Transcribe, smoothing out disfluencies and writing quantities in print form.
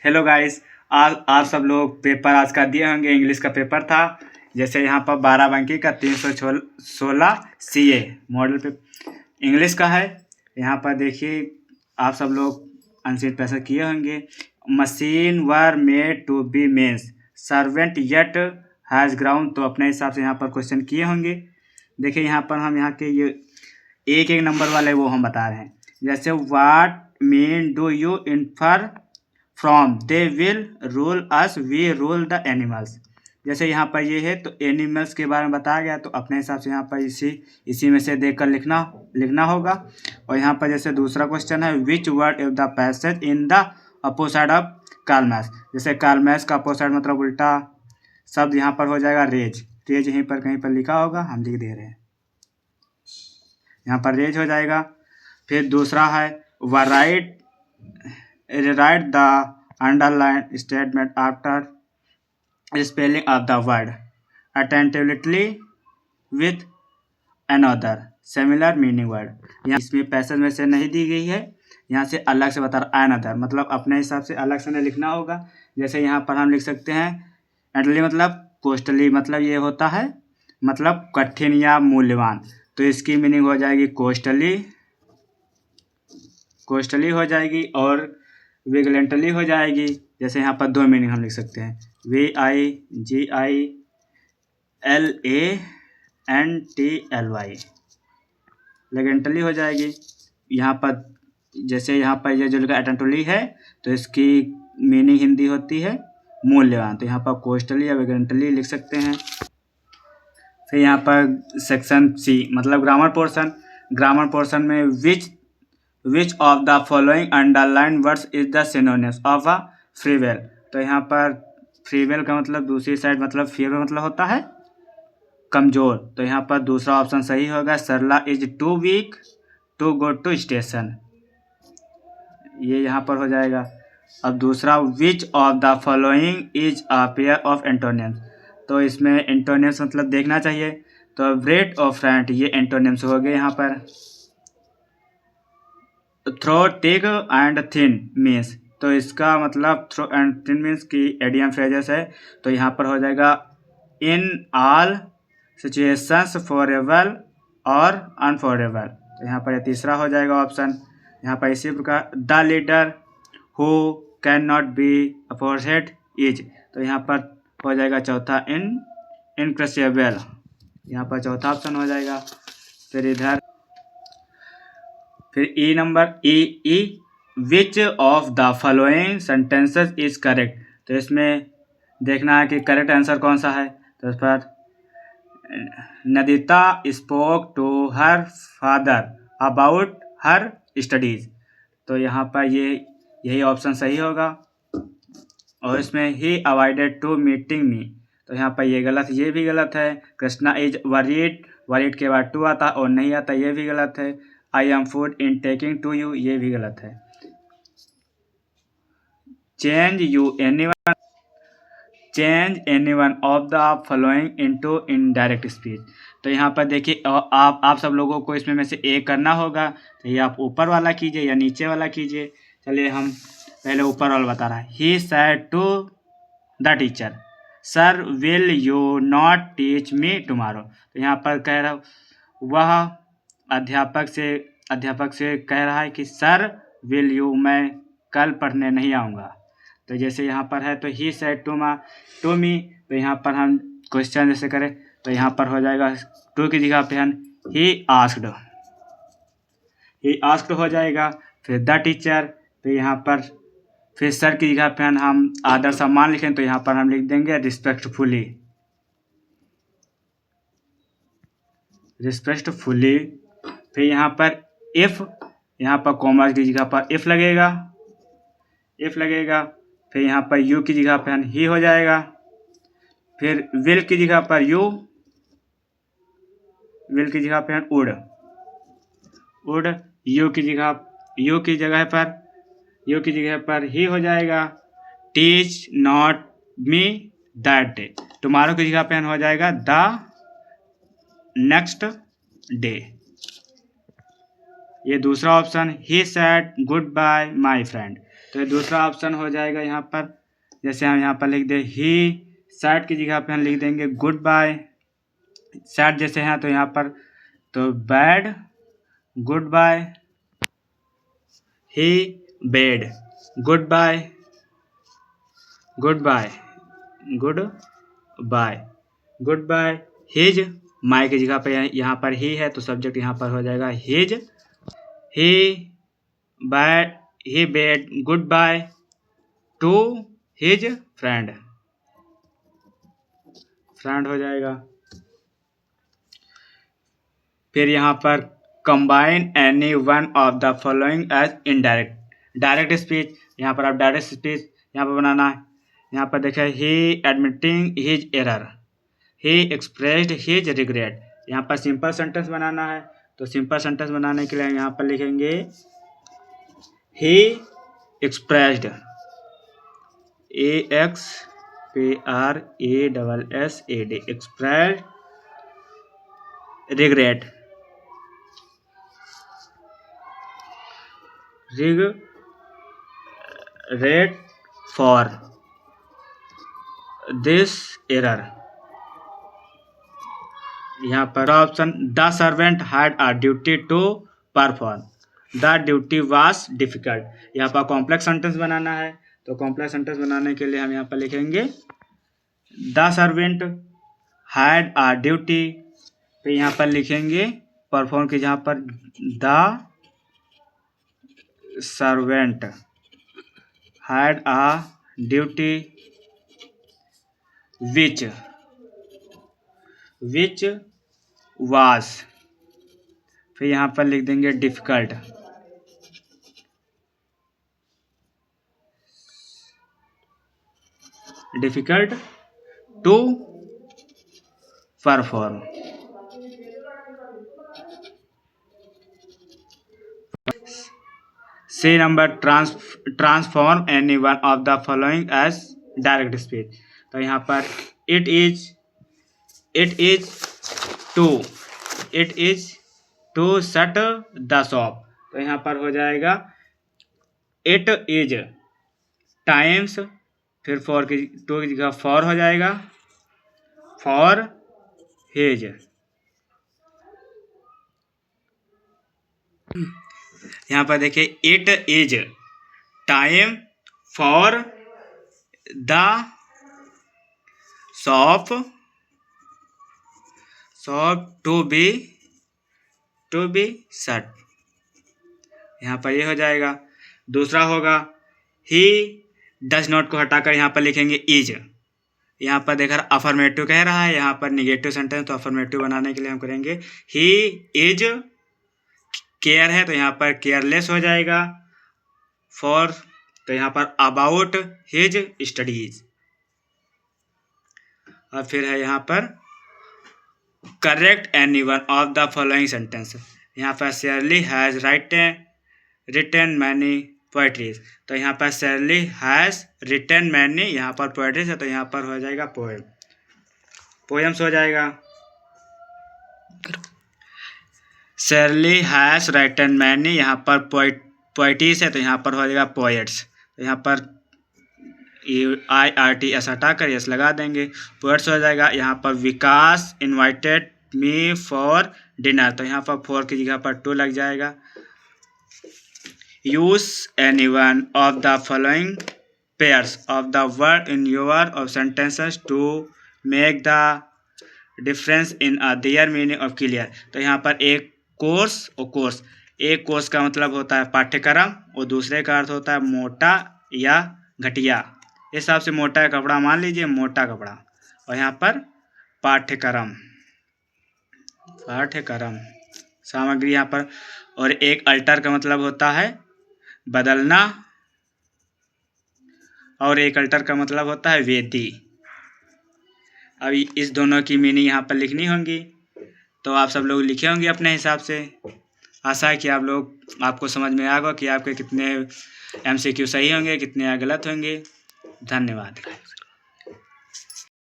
Hello guys. आज आप सब लोग पेपर आज का दिए होंगे। इंग्लिश का पेपर था। जैसे यहाँ पर 12 बंकी का 316 CA मॉडल पे इंग्लिश का है। यहाँ पर देखिए आप सब लोग आंसर पैसा किए होंगे। Machine were made to be men's servant yet has ground, तो अपने हिसाब से यहाँ पर क्वेश्चन किए होंगे। देखिए यहाँ पर हम यहाँ के ये एक एक नंबर वाले वो हम बता रहे हैं। जैसे what mean do you infer from they will rule us we rule the animals. जैसे यहाँ पर ये है तो एनिमल्स के बारे में बताया गया, तो अपने हिसाब से यहाँ पर इसी में से देखकर लिखना होगा। और यहाँ पर जैसे दूसरा क्वेश्चन है which word is the passage in the opposite of Karl Marx. जैसे कार्ल मैक्स का अपोजिट मतलब उल्टा शब्द यहाँ पर हो जाएगा रेज। रेज यहीं पर कहीं पर लिखा होगा, हम लिख दे रहे हैं, यहाँ पर रेज हो जाएगा। फिर दूसरा है right the underline statement after spelling of the word attentively with another similar meaning word. यहाँ इसमें पैसेज में से नहीं दी गई है, यहाँ से अलग से बता रहा अनदर मतलब अपने हिसाब से अलग से नहीं लिखना होगा। जैसे यहाँ पर हम लिख सकते हैं एटली मतलब कोस्टली, मतलब ये होता है मतलब कठिन या मूल्यवान, तो इसकी मीनिंग हो जाएगी कोस्टली हो जाएगी और विगलेंटली हो जाएगी। जैसे यहाँ पर दो मीनिंग हम लिख सकते हैं VIGILANTLY लेगेंटली हो जाएगी। यहाँ पर जैसे यहाँ पर ये जो लिखा अटेंटली है तो इसकी मीनिंग हिंदी होती है मूल्यवान, तो यहाँ पर कोस्टली या विगलेंटली लिख सकते हैं। फिर यहाँ पर सेक्शन C मतलब ग्रामर पोर्शन में which of the following underline words is the synonyms of a frivol. तो यहाँ पर फ्रीवेल का मतलब दूसरी साइड मतलब फीवर मतलब होता है कमजोर, तो यहाँ पर दूसरा ऑप्शन सही होगा Sarla is too weak to go to station, ये यहाँ पर हो जाएगा। अब दूसरा which of the following is a pair of antonyms, तो इसमें एंटोनिम्स मतलब देखना चाहिए, तो ब्रेड और फ्रंट ये एंटोनिम्स हो गए। यहाँ पर through thick and thin means, तो इसका मतलब थ्रो एंड थिन मीन्स की एडियम फ्रेजेस है, तो यहाँ पर हो जाएगा इन ऑल सिचुएशंस फॉरएवर और अनफॉरएवर, तो यहाँ पर तीसरा हो जाएगा ऑप्शन। यहाँ पर इसी प्रकार the leader who can not be opposite is, तो यहाँ पर हो जाएगा चौथा इनक्रेसेबल, यहाँ पर चौथा ऑप्शन हो जाएगा। फिर इधर फिर E number E which of the following sentences is correct, तो इसमें देखना है कि करेक्ट आंसर कौन सा है। तो इस पर Nadita spoke to her father about her studies, तो यहाँ पर यही ऑप्शन सही होगा। और इसमें ही अवॉइडेड टू मीटिंग मी, तो यहाँ पर ये गलत, ये भी गलत है। कृष्णा इज वरीड के बाद टू आता और नहीं आता, ये भी गलत है। I am food in taking to you, ये भी गलत है। Change any one of the following into indirect speech, तो यहाँ पर देखिए आप सब लोगों को इसमें में से एक करना होगा, तो ये आप ऊपर वाला कीजिए या नीचे वाला कीजिए। चलिए हम पहले ऊपर वाला बता रहा है। He said to the teacher sir will you not teach me tomorrow, तो यहाँ पर कह रहा वह अध्यापक से कह रहा है कि सर विल यू मैं कल पढ़ने नहीं आऊँगा, तो जैसे यहाँ पर है तो ही सेड टू मी, तो यहाँ पर हम क्वेश्चन जैसे करें तो यहाँ पर हो जाएगा टू की जगह पे हम ही आस्क्ड हो जाएगा। फिर द टीचर, तो यहाँ पर फिर सर की जगह पे हम आदर सम्मान लिखें, तो यहाँ पर हम लिख देंगे रिस्पेक्टफुली। फिर यहाँ पर इफ़, यहाँ पर कॉमा की जगह पर इफ़ लगेगा। फिर यहाँ पर यू की जगह पर ही हो जाएगा। फिर विल की जगह पर वुड, यू की जगह पर ही हो जाएगा। Teach not me that day, tomorrow की जगह पर हो जाएगा द नेक्स्ट डे। ये दूसरा option he said good bye my friend, तो ये दूसरा ऑप्शन हो जाएगा यहाँ पर। जैसे हम यहाँ पर लिख दे ही, सैड की जगह पे हम लिख देंगे गुड बाय। सैड जैसे हैं तो यहाँ पर तो bad, goodbye, he bed, good bye, goodbye, goodbye, goodbye, his, my की जगह पे यहाँ पर ही है तो सब्जेक्ट यहाँ पर हो जाएगा his, he bade, he bed good bye to his friend, friend हो जाएगा। फिर यहाँ पर combine any one of the following as indirect, direct speech, यहाँ पर आप डायरेक्ट स्पीच यहाँ पर बनाना है। यहाँ पर देखिए ही एडमिटिंग हिज एरर, ही एक्सप्रेस्ड हिज रिग्रेट, यहाँ पर सिंपल सेंटेंस बनाना है। तो सिंपल सेंटेंस बनाने के लिए यहाँ पर लिखेंगे he expressed, EXPRESSED, expressed regret, regret for this error। यहाँ पर option the servant had a duty to perform, the duty was difficult, यहाँ पर कॉम्प्लेक्स सेंटेंस बनाना है। तो कॉम्प्लेक्स सेंटेंस बनाने के लिए हम यहाँ पर लिखेंगे the servant had a duty, फिर यहाँ पर लिखेंगे परफॉर्म की जहाँ पर the servant had a duty which was, फिर यहाँ पर लिख देंगे difficult, difficult to perform. C number transform any one of the following as direct speech. तो यहाँ पर it is to shut the shop, तो यहाँ पर हो जाएगा इट इज टाइम्स, फिर फॉर की टू की जगह फॉर हो जाएगा, फॉर हिज। यहाँ पर देखिए it is time for the shop to be shut, यहाँ पर ये हो जाएगा। दूसरा होगा ही डज नॉट को हटाकर यहाँ पर लिखेंगे इज, यहाँ पर देखकर अफर्मेटिव कह रहा है, यहाँ पर निगेटिव सेंटेंस, तो अफर्मेटिव बनाने के लिए हम करेंगे ही इज केयर है तो यहाँ पर केयरलेस हो जाएगा, फॉर तो यहाँ पर अबाउट हिज स्टडीज। और फिर है यहाँ पर correct any one of the following sentence, यहाँ पर Shirley has written many poetries, तो यहाँ पर शेरली हैज रिटन मैनी, यहाँ पर पोएट्रीज है तो यहाँ पर हो जाएगा पोएम्स हो जाएगा। शेरली हैज राइटन मैनी, यहाँ पर पोइटीज है तो यहाँ पर हो जाएगा पोएट्स, तो यहाँ पर IRTS हटाकर यस लगा देंगे, पोएट्स हो जाएगा। यहाँ पर विकास इनवाइटेड मी फॉर डिनर, तो यहाँ पर फॉर की जगह पर टू लग जाएगा। Use any one of the following pairs of the word in your of sentences to make the difference in their meaning of clear, तो यहाँ पर एक कोर्स और कोर्स, एक कोर्स का मतलब होता है पाठ्यक्रम और दूसरे का अर्थ होता है मोटा या घटिया। इस हिसाब से मोटा कपड़ा मान लीजिए मोटा कपड़ा, और यहाँ पर पाठ्यक्रम सामग्री यहाँ पर, और एक अल्टर का मतलब होता है बदलना, और एक अल्टर का मतलब होता है वेदी। अभी इस दोनों की मीनिंग यहाँ पर लिखनी होंगी, तो आप सब लोग लिखे होंगे अपने हिसाब से। आशा है कि आपको समझ में आ गया कि आपके कितने MCQ सही होंगे, कितने गलत होंगे। धन्यवाद।